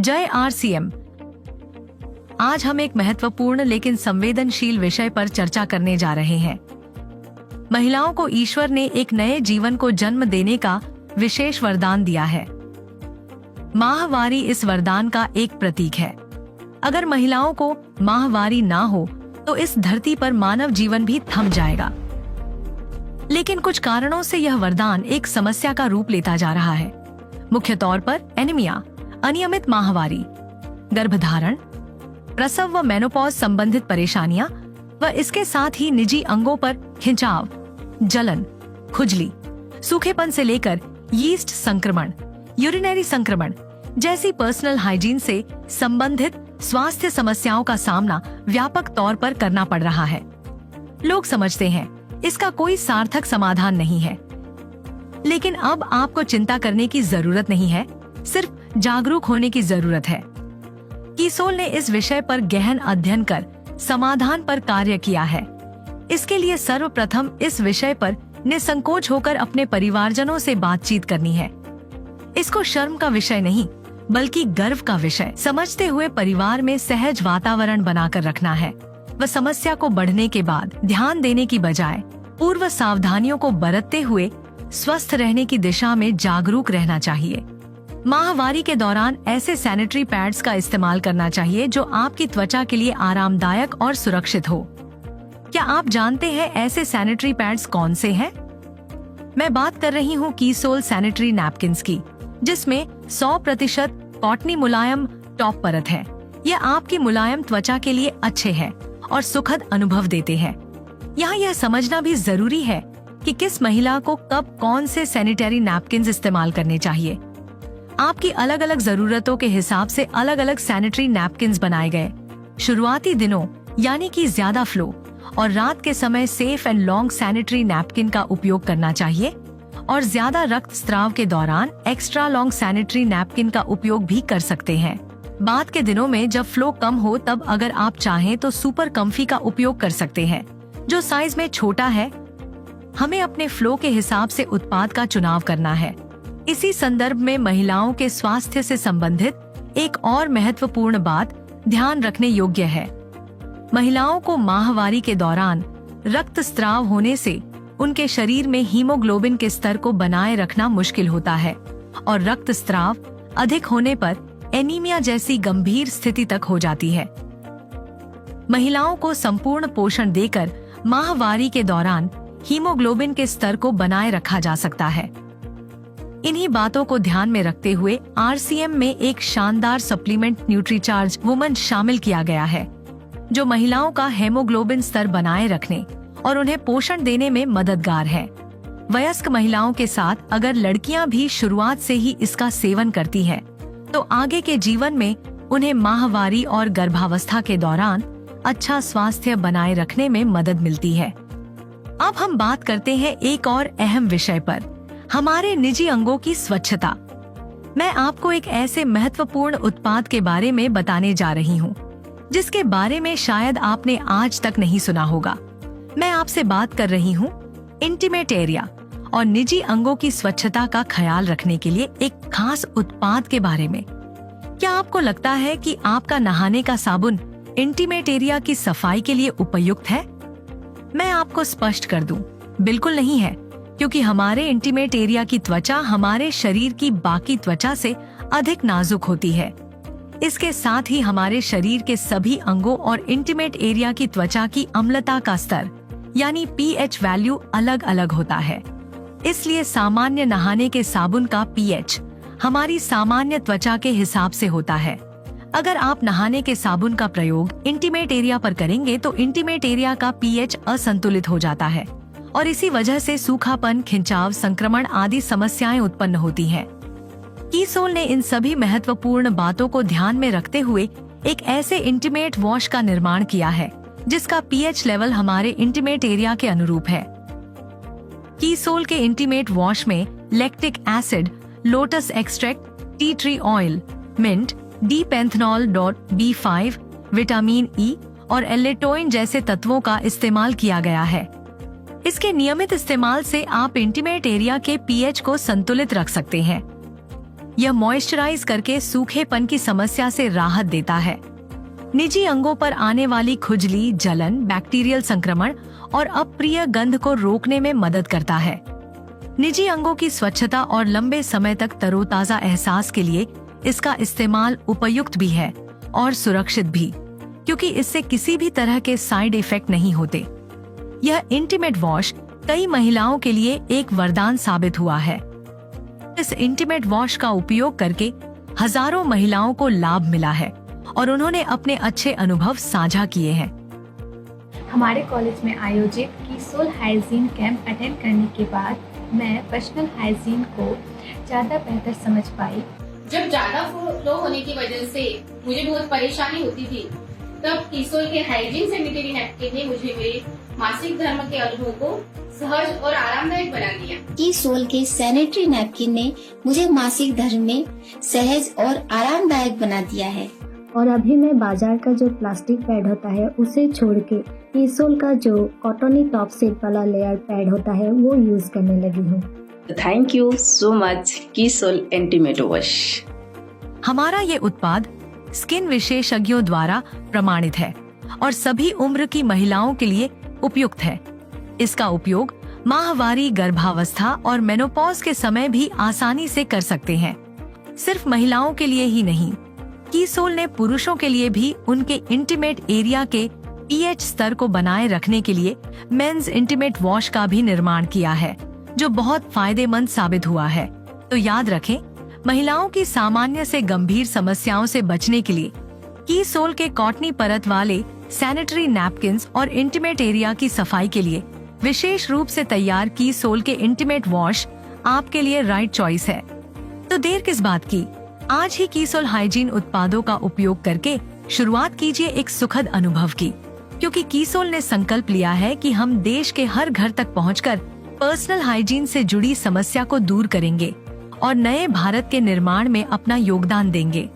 जय RCM। आज हम एक महत्वपूर्ण लेकिन संवेदनशील विषय पर चर्चा करने जा रहे हैं। महिलाओं को ईश्वर ने एक नए जीवन को जन्म देने का विशेष वरदान दिया है। माहवारी इस वरदान का एक प्रतीक है। अगर महिलाओं को माहवारी ना हो तो इस धरती पर मानव जीवन भी थम जाएगा। लेकिन कुछ कारणों से यह वरदान एक समस्या का रूप लेता जा रहा है। मुख्य तौर पर एनीमिया, अनियमित माहवारी, गर्भधारण, प्रसव व मेनोपॉज संबंधित परेशानियां व इसके साथ ही निजी अंगों पर खिंचाव, जलन, खुजली, सूखेपन से लेकर यीस्ट संक्रमण, यूरिनरी संक्रमण जैसी पर्सनल हाइजीन से संबंधित स्वास्थ्य समस्याओं का सामना व्यापक तौर पर करना पड़ रहा है। लोग समझते हैं इसका कोई सार्थक समाधान नहीं है, लेकिन अब आपको चिंता करने की जरूरत नहीं है, सिर्फ जागरूक होने की जरूरत है। कीसोल ने इस विषय पर गहन अध्ययन कर समाधान पर कार्य किया है। इसके लिए सर्वप्रथम इस विषय पर निसंकोच होकर अपने परिवारजनों से बातचीत करनी है। इसको शर्म का विषय नहीं बल्कि गर्व का विषय समझते हुए परिवार में सहज वातावरण बनाकर रखना है व समस्या को बढ़ने के बाद ध्यान देने की बजाय पूर्व सावधानियों को बरतते हुए स्वस्थ रहने की दिशा में जागरूक रहना चाहिए। माहवारी के दौरान ऐसे सैनिटरी पैड्स का इस्तेमाल करना चाहिए जो आपकी त्वचा के लिए आरामदायक और सुरक्षित हो। क्या आप जानते हैं ऐसे सैनिटरी पैड्स कौन से हैं? मैं बात कर रही हूँ कीसोल सैनिटरी नैपकिन्स की, जिसमें 100% कॉटनी मुलायम टॉप परत है। यह आपकी मुलायम त्वचा के लिए अच्छे हैं और सुखद अनुभव देते हैं। यहाँ यह समझना भी जरूरी है कि किस महिला को कब कौन से सैनिटरी नैपकिन्स इस्तेमाल करने चाहिए। आपकी अलग अलग जरूरतों के हिसाब से अलग अलग सैनिटरी नैपकिन्स बनाए गए। शुरुआती दिनों यानी कि ज्यादा फ्लो और रात के समय safe and long sanitary napkin का उपयोग करना चाहिए और ज्यादा रक्तस्राव के दौरान एक्स्ट्रा लॉन्ग सैनिटरी नैपकिन का उपयोग भी कर सकते हैं। बाद के दिनों में जब फ्लो कम हो तब अगर आप चाहें तो सुपर कम्फी का उपयोग कर सकते हैं, जो साइज में छोटा है। हमें अपने फ्लो के हिसाब से उत्पाद का चुनाव करना है। इसी संदर्भ में महिलाओं के स्वास्थ्य से संबंधित एक और महत्वपूर्ण बात ध्यान रखने योग्य है। महिलाओं को माहवारी के दौरान रक्तस्राव होने से उनके शरीर में हीमोग्लोबिन के स्तर को बनाए रखना मुश्किल होता है और रक्तस्राव अधिक होने पर एनीमिया जैसी गंभीर स्थिति तक हो जाती है। महिलाओं को संपूर्ण पोषण देकर माहवारी के दौरान हीमोग्लोबिन के स्तर को बनाए रखा जा सकता है। इन्हीं बातों को ध्यान में रखते हुए RCM में एक शानदार सप्लीमेंट न्यूट्रीचार्ज वुमन शामिल किया गया है, जो महिलाओं का हेमोग्लोबिन स्तर बनाए रखने और उन्हें पोषण देने में मददगार है। वयस्क महिलाओं के साथ अगर लड़कियां भी शुरुआत से ही इसका सेवन करती हैं, तो आगे के जीवन में उन्हें माहवारी और गर्भावस्था के दौरान अच्छा स्वास्थ्य बनाए रखने में मदद मिलती है। अब हम बात करते हैं एक और अहम विषय पर, हमारे निजी अंगों की स्वच्छता। मैं आपको एक ऐसे महत्वपूर्ण उत्पाद के बारे में बताने जा रही हूँ, जिसके बारे में शायद आपने आज तक नहीं सुना होगा। मैं आपसे बात कर रही हूँ इंटीमेट एरिया और निजी अंगों की स्वच्छता का ख्याल रखने के लिए एक खास उत्पाद के बारे में। क्या आपको लगता है कि आपका नहाने का साबुन इंटीमेट एरिया की सफाई के लिए उपयुक्त है? मैं आपको स्पष्ट कर दूं, बिल्कुल नहीं है, क्योंकि हमारे इंटीमेट एरिया की त्वचा हमारे शरीर की बाकी त्वचा से अधिक नाजुक होती है। इसके साथ ही हमारे शरीर के सभी अंगों और इंटीमेट एरिया की त्वचा की अम्लता का स्तर यानी pH वैल्यू अलग अलग होता है। इसलिए सामान्य नहाने के साबुन का pH हमारी सामान्य त्वचा के हिसाब से होता है। अगर आप नहाने के साबुन का प्रयोग इंटीमेट एरिया पर करेंगे तो इंटीमेट एरिया का pH असंतुलित हो जाता है और इसी वजह से सूखापन, खिंचाव, संक्रमण आदि समस्याएं उत्पन्न होती हैं। कीसोल ने इन सभी महत्वपूर्ण बातों को ध्यान में रखते हुए एक ऐसे इंटीमेट वॉश का निर्माण किया है जिसका pH लेवल हमारे इंटीमेट एरिया के अनुरूप है। कीसोल के इंटीमेट वॉश में lactic acid, lotus extract, tea tree oil, mint, D-पेंथेनॉल.B5, विटामिन E और एलेटोइन जैसे तत्वों का इस्तेमाल किया गया है। इसके नियमित इस्तेमाल से आप इंटीमेट एरिया के pH को संतुलित रख सकते हैं। यह मॉइस्चराइज करके सूखेपन की समस्या से राहत देता है। निजी अंगों पर आने वाली खुजली, जलन, बैक्टीरियल संक्रमण और अप्रिय गंध को रोकने में मदद करता है। निजी अंगों की स्वच्छता और लंबे समय तक तरोताजा एहसास के लिए इसका इस्तेमाल उपयुक्त भी है और सुरक्षित भी, क्योंकि इससे किसी भी तरह के साइड इफेक्ट नहीं होते। यह इंटीमेट वॉश कई महिलाओं के लिए एक वरदान साबित हुआ है। इस इंटीमेट वॉश का उपयोग करके हजारों महिलाओं को लाभ मिला है और उन्होंने अपने अच्छे अनुभव साझा किए हैं। हमारे कॉलेज में आयोजित कीसोल हाइजीन कैंप अटेंड करने के बाद मैं पर्सनल हाइजीन को ज़्यादा बेहतर समझ पाई। जब ज्यादा फ्लो होने की वजह से मुझे बहुत परेशानी होती थी, तब कीसोल के हाइजीन सैनिटरी नैपकिन ने मुझे मेरे मासिक धर्म के अनुभव को सहज और आरामदायक बना दिया। कीसोल के सैनिटरी नैपकिन ने मुझे मासिक धर्म में सहज और आरामदायक बना दिया है। और अभी मैं बाजार का जो प्लास्टिक पैड होता है उसे छोड़ के कीसोल का जो कॉटनी टॉप सेट वाला लेयर पैड होता है वो यूज करने लगी हूँ। थैंक यू सो मच कीसोल इंटीमेट वॉश। हमारा ये उत्पाद स्किन विशेषज्ञों द्वारा प्रमाणित है और सभी उम्र की महिलाओं के लिए उपयुक्त है। इसका उपयोग माहवारी, गर्भावस्था और मेनोपॉज के समय भी आसानी से कर सकते हैं। सिर्फ महिलाओं के लिए ही नहीं, कीसोल ने पुरुषों के लिए भी उनके इंटीमेट एरिया के पीएच स्तर को बनाए रखने के लिए मेंस इंटीमेट वॉश का भी निर्माण किया है, जो बहुत फायदेमंद साबित हुआ है। तो याद रखें, महिलाओं की सामान्य से गंभीर समस्याओं से बचने के लिए कीसोल के कॉटनी परत वाले सैनिटरी नैपकिन्स और इंटीमेट एरिया की सफाई के लिए विशेष रूप से तैयार कीसोल के इंटीमेट वॉश आपके लिए राइट चॉइस है। तो देर किस बात की, आज ही कीसोल हाइजीन उत्पादों का उपयोग करके शुरुआत कीजिए एक सुखद अनुभव की, क्योंकि कीसोल ने संकल्प लिया है कि हम देश के हर घर तक पहुंचकर पर्सनल हाइजीन से जुड़ी समस्या को दूर करेंगे और नए भारत के निर्माण में अपना योगदान देंगे।